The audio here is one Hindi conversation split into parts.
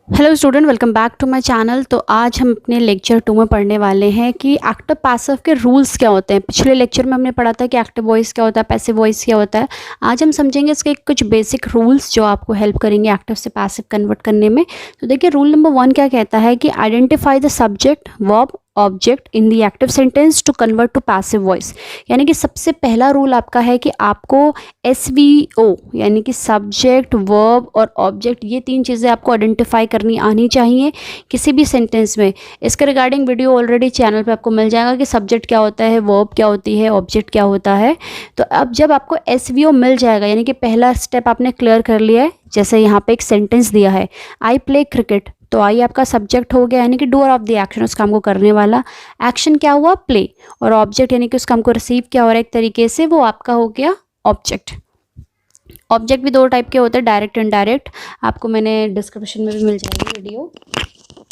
Hello student, welcome back to my channel. तो आज हम अपने लेक्चर 2 में पढ़ने वाले हैं कि एक्टिव पैसिव के रूल्स क्या होते हैं। पिछले लेक्चर में हमने पढ़ा था कि एक्टिव वॉइस क्या होता है, पैसिव वॉइस क्या होता है। आज हम समझेंगे इसके कुछ बेसिक रूल्स जो आपको हेल्प करेंगे एक्टिव से पैसिव कन्वर्ट करने में। तो देखिए, रूल नंबर 1 क्या कहता है कि identify the subject, verb, object in the active sentence to convert to passive voice. यानी कि सबसे पहला रूल आपका है कि आपको SVO यानी कि सब्जेक्ट, वर्ब और ऑब्जेक्ट, ये 3 चीज़ें आपको आइडेंटिफाई करनी आनी चाहिए किसी भी सेंटेंस में। इसके रिगार्डिंग वीडियो ऑलरेडी चैनल पे आपको मिल जाएगा कि सब्जेक्ट क्या होता है, वर्ब क्या होती है, ऑब्जेक्ट क्या होता है। तो अब जब आपको SVO मिल जाएगा, यानी कि पहला स्टेप आपने क्लियर कर लिया है। जैसे यहाँ पे एक सेंटेंस दिया है, आई प्ले क्रिकेट, तो आई आपका सब्जेक्ट हो गया, यानी कि डूअर ऑफ द एक्शन, उस काम को करने वाला। एक्शन क्या हुआ, प्ले, और ऑब्जेक्ट यानी कि उस काम को रिसीव क्या हो रहा है एक तरीके से, वो आपका हो गया ऑब्जेक्ट। ऑब्जेक्ट भी 2 टाइप के होते हैं, डायरेक्ट इनडायरेक्ट। आपको मैंने डिस्क्रिप्शन में भी मिल जाएगी वीडियो।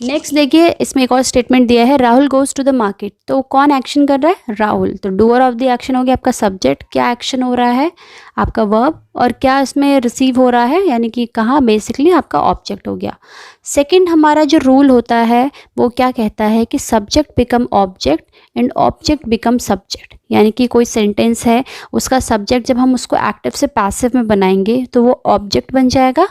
नेक्स्ट देखिए, इसमें एक और स्टेटमेंट दिया है, Rahul goes to the market. तो कौन एक्शन कर रहा है, राहुल। तो डूअर ऑफ द एक्शन हो गया आपका सब्जेक्ट, क्या एक्शन हो रहा है आपका वर्ब, और क्या इसमें रिसीव हो रहा है यानी कि कहाँ, बेसिकली आपका ऑब्जेक्ट हो गया। सेकंड हमारा जो रूल होता है वो क्या कहता है कि subject become object and object become subject. यानी कि कोई सेंटेंस है, उसका सब्जेक्ट जब हम उसको एक्टिव से पैसिव में बनाएंगे तो वो ऑब्जेक्ट बन जाएगा।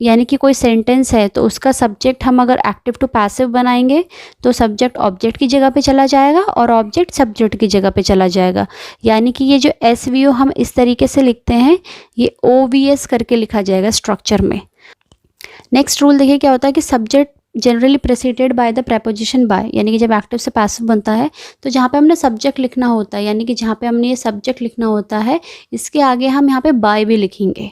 यानी कि कोई सेंटेंस है तो उसका सब्जेक्ट हम अगर एक्टिव टू पैसिव बनाएंगे तो सब्जेक्ट ऑब्जेक्ट की जगह पे चला जाएगा और ऑब्जेक्ट सब्जेक्ट की जगह पे चला जाएगा। यानी कि ये जो SVO हम इस तरीके से लिखते हैं, ये OVS करके लिखा जाएगा स्ट्रक्चर में। नेक्स्ट रूल देखिए क्या होता है कि subject generally preceded by the preposition by. यानी कि जब एक्टिव से पैसिव बनता है तो जहाँ पे हमने सब्जेक्ट लिखना होता है, यानी कि जहाँ पे हमने ये सब्जेक्ट लिखना होता है, इसके आगे हम यहाँ पे बाय भी लिखेंगे।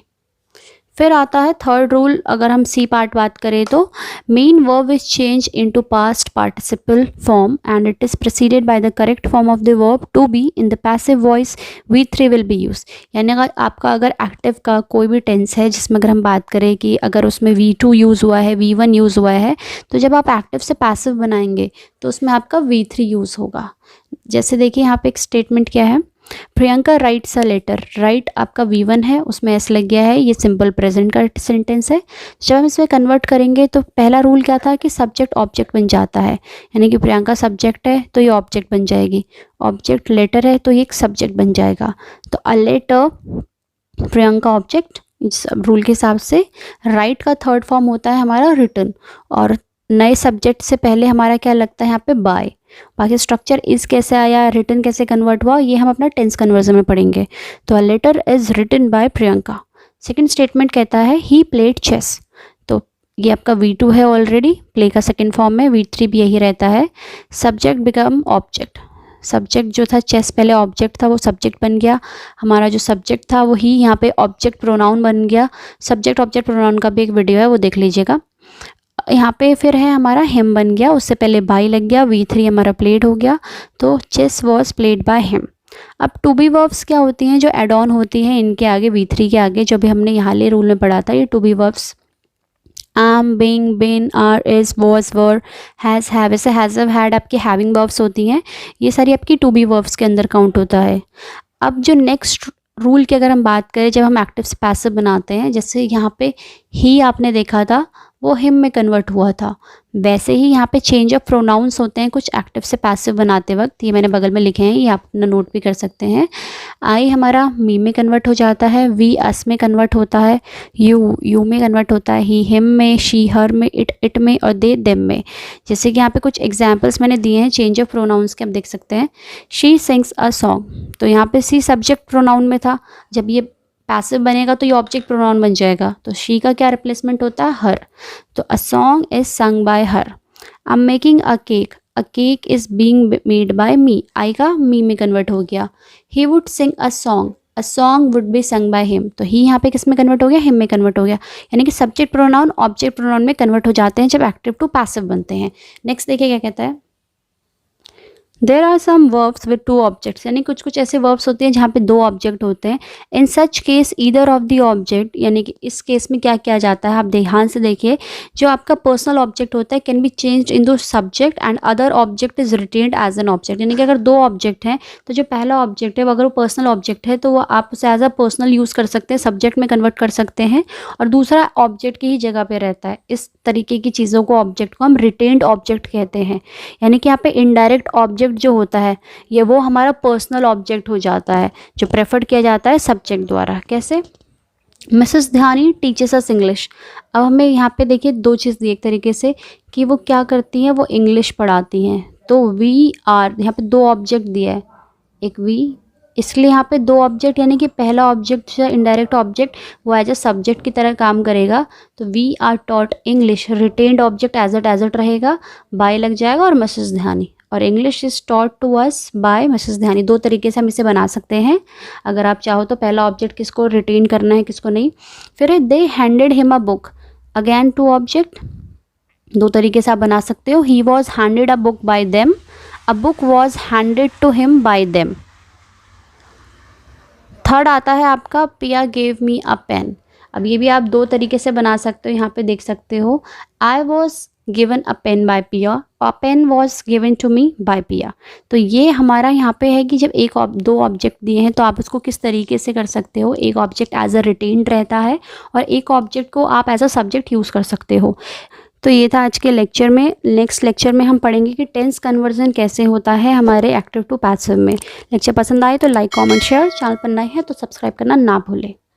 फिर आता है थर्ड रूल, अगर हम सी पार्ट बात करें तो main verb is change into past participle form and it is preceded by the correct form of the verb to be in the passive voice, V3 will be use. यानी अगर आपका अगर एक्टिव का कोई भी टेंस है जिसमें अगर हम बात करें कि अगर उसमें V2 यूज़ हुआ है, V1 यूज़ हुआ है, तो जब आप एक्टिव से पैसिव बनाएंगे तो उसमें आपका V3 यूज़ होगा। जैसे देखिए यहाँ पे एक स्टेटमेंट क्या है, Priyanka writes a letter. Write आपका V1 है, उसमें S लग गया है, ये सिंपल प्रेजेंट का सेंटेंस है। जब हम इसमें कन्वर्ट करेंगे तो पहला रूल क्या था कि सब्जेक्ट ऑब्जेक्ट बन जाता है। यानी कि प्रियंका सब्जेक्ट है तो ये ऑब्जेक्ट बन जाएगी, ऑब्जेक्ट लेटर है तो ये एक सब्जेक्ट बन जाएगा। तो अ लेटर, प्रियंका ऑब्जेक्ट, इस रूल के हिसाब से। राइट का थर्ड फॉर्म होता है हमारा रिटन, और नए सब्जेक्ट से पहले हमारा क्या लगता है यहाँ पे बाय। बाकी स्ट्रक्चर इज कैसे आया, रिटन कैसे कन्वर्ट हुआ, ये हम अपना टेंस कन्वर्जन में पढ़ेंगे। तो a letter is written by Priyanka. Second statement कहता है ही प्लेड चेस। तो ये आपका V2 है ऑलरेडी, प्ले का सेकंड फॉर्म में, V3 भी यही रहता है। सब्जेक्ट बिकम ऑब्जेक्ट, सब्जेक्ट जो था चेस पहले ऑब्जेक्ट था, वो सब्जेक्ट बन गया। हमारा जो सब्जेक्ट था वो ही यहाँ पे ऑब्जेक्ट प्रोनाउन बन गया। सब्जेक्ट ऑब्जेक्ट प्रोनाउन का भी एक वीडियो है, वो देख लीजिएगा। यहाँ पे फिर है हमारा हिम बन गया, उससे पहले बाय लग गया, V3 हमारा प्लेड हो गया। तो chess was played by him. अब टू बी वर्ब्स क्या होती हैं, जो एड ऑन होती हैं इनके आगे, V3 के आगे, जो भी हमने यहाँ ले रूल में पढ़ा था, ये to be verbs am, being, been, are, is, was, were, has, have, ऐसे has, have, had आपकी हैविंग वर्ब्स होती हैं। ये सारी आपकी टू बी वर्ब्स के अंदर काउंट होता है। अब जो नेक्स्ट रूल की अगर हम बात करें, जब हम एक्टिव से पैसिव बनाते हैं, जैसे यहाँ पे ही आपने देखा था वो हिम में कन्वर्ट हुआ था, वैसे ही यहाँ पे चेंज ऑफ प्रोनाउंस होते हैं कुछ एक्टिव से पैसिव बनाते वक्त। ये मैंने बगल में लिखे हैं, ये आप अपना नोट भी कर सकते हैं। आई हमारा मी में कन्वर्ट हो जाता है, वी अस में कन्वर्ट होता है, यू में कन्वर्ट होता है, ही हिम में, शी हर में, इट में, और दे देम में। जैसे कि यहाँ पे कुछ एग्जाम्पल्स मैंने दिए हैं चेंज ऑफ प्रोनाउंस के, आप देख सकते हैं। शी सिंग्स अ सॉन्ग, तो यहाँ पे सी सब्जेक्ट प्रोनाउन में था, जब ये पैसिव बनेगा तो ये ऑब्जेक्ट प्रोनाउन बन जाएगा। तो शी का क्या रिप्लेसमेंट होता है, हर। तो a song is sung by her. I am making a cake is being made by me. I का मी में कन्वर्ट हो गया। He would sing a song would be sung by him. तो ही यहाँ पे किस में कन्वर्ट हो गया, हिम में कन्वर्ट हो गया। यानी कि सब्जेक्ट प्रोनाउन ऑब्जेक्ट प्रोनाउन में कन्वर्ट हो जाते हैं जब एक्टिव टू पैसिव बनते हैं। नेक्स्ट देखिए क्या कहता है, there are some verbs with two objects, यानी कुछ कुछ ऐसे वर्ब्स होते हैं जहाँ पे दो ऑब्जेक्ट होते हैं। In such case either of the object, यानी कि इस केस में क्या किया जाता है, आप ध्यान से देखिए, जो आपका पर्सनल ऑब्जेक्ट होता है can be changed into subject and other object is retained as an object. यानी कि अगर दो ऑब्जेक्ट हैं तो जो पहला ऑब्जेक्ट है वो अगर वो पर्सनल ऑब्जेक्ट है तो वो आप उसे एज अ पर्सनल यूज़ कर सकते हैं, सब्जेक्ट में कन्वर्ट कर सकते हैं, और दूसरा ऑब्जेक्ट की ही जगह पे रहता है। इस तरीके की चीज़ों को, ऑब्जेक्ट को हम रिटेन्ड ऑब्जेक्ट कहते हैं। यानी कि यहाँ पे इनडायरेक्ट ऑब्जेक्ट जो होता है ये वो हमारा पर्सनल ऑब्जेक्ट हो जाता है, जो प्रेफर किया जाता है सब्जेक्ट द्वारा। कैसे? मिसेस ध्यानी टीचर्स अस इंग्लिश। अब हमें यहाँ पे देखिए दो चीज़ दी एक तरीके से कि वो क्या करती हैं, वो इंग्लिश पढ़ाती हैं। तो वी आर, यहाँ पे दो ऑब्जेक्ट दिया है, एक वी, इसलिए यहाँ पे दो ऑब्जेक्ट, यानी कि पहला ऑब्जेक्ट जो इनडायरेक्ट ऑब्जेक्ट वो एज अ सब्जेक्ट की तरह काम करेगा। तो we are taught English, retained object as it रहेगा, बाय लग जाएगा और मिसेस ध्यानी, और English is taught to us by Mrs Dhyani. दो तरीके से हम इसे बना सकते हैं, अगर आप चाहो तो पहला ऑब्जेक्ट किसको रिटेन करना है किसको नहीं। फिर they handed him a book, again to object, दो तरीके से आप बना सकते हो। He was handed a book by them, a book was handed to him by them. Third आता है आपका पिया गेव मी अ पेन। अब ये भी आप दो तरीके से बना सकते हो, यहाँ पे देख सकते हो, I was given a pen by Pia, a pen was given to me by Pia. तो ये हमारा यहाँ पे है कि जब दो ऑब्जेक्ट दिए हैं तो आप उसको किस तरीके से कर सकते हो। एक ऑब्जेक्ट एज अ रिटेन्ड रहता है और एक ऑब्जेक्ट को आप एज अ सब्जेक्ट यूज़ कर सकते हो। तो ये था आज के लेक्चर में। नेक्स्ट लेक्चर में हम पढ़ेंगे कि टेंस कन्वर्जन कैसे होता है हमारे एक्टिव टू पैसिव में। लेक्चर पसंद आए तो लाइक कमेंट शेयर, चैनल पर नए हैं तो सब्सक्राइब करना ना भूलें।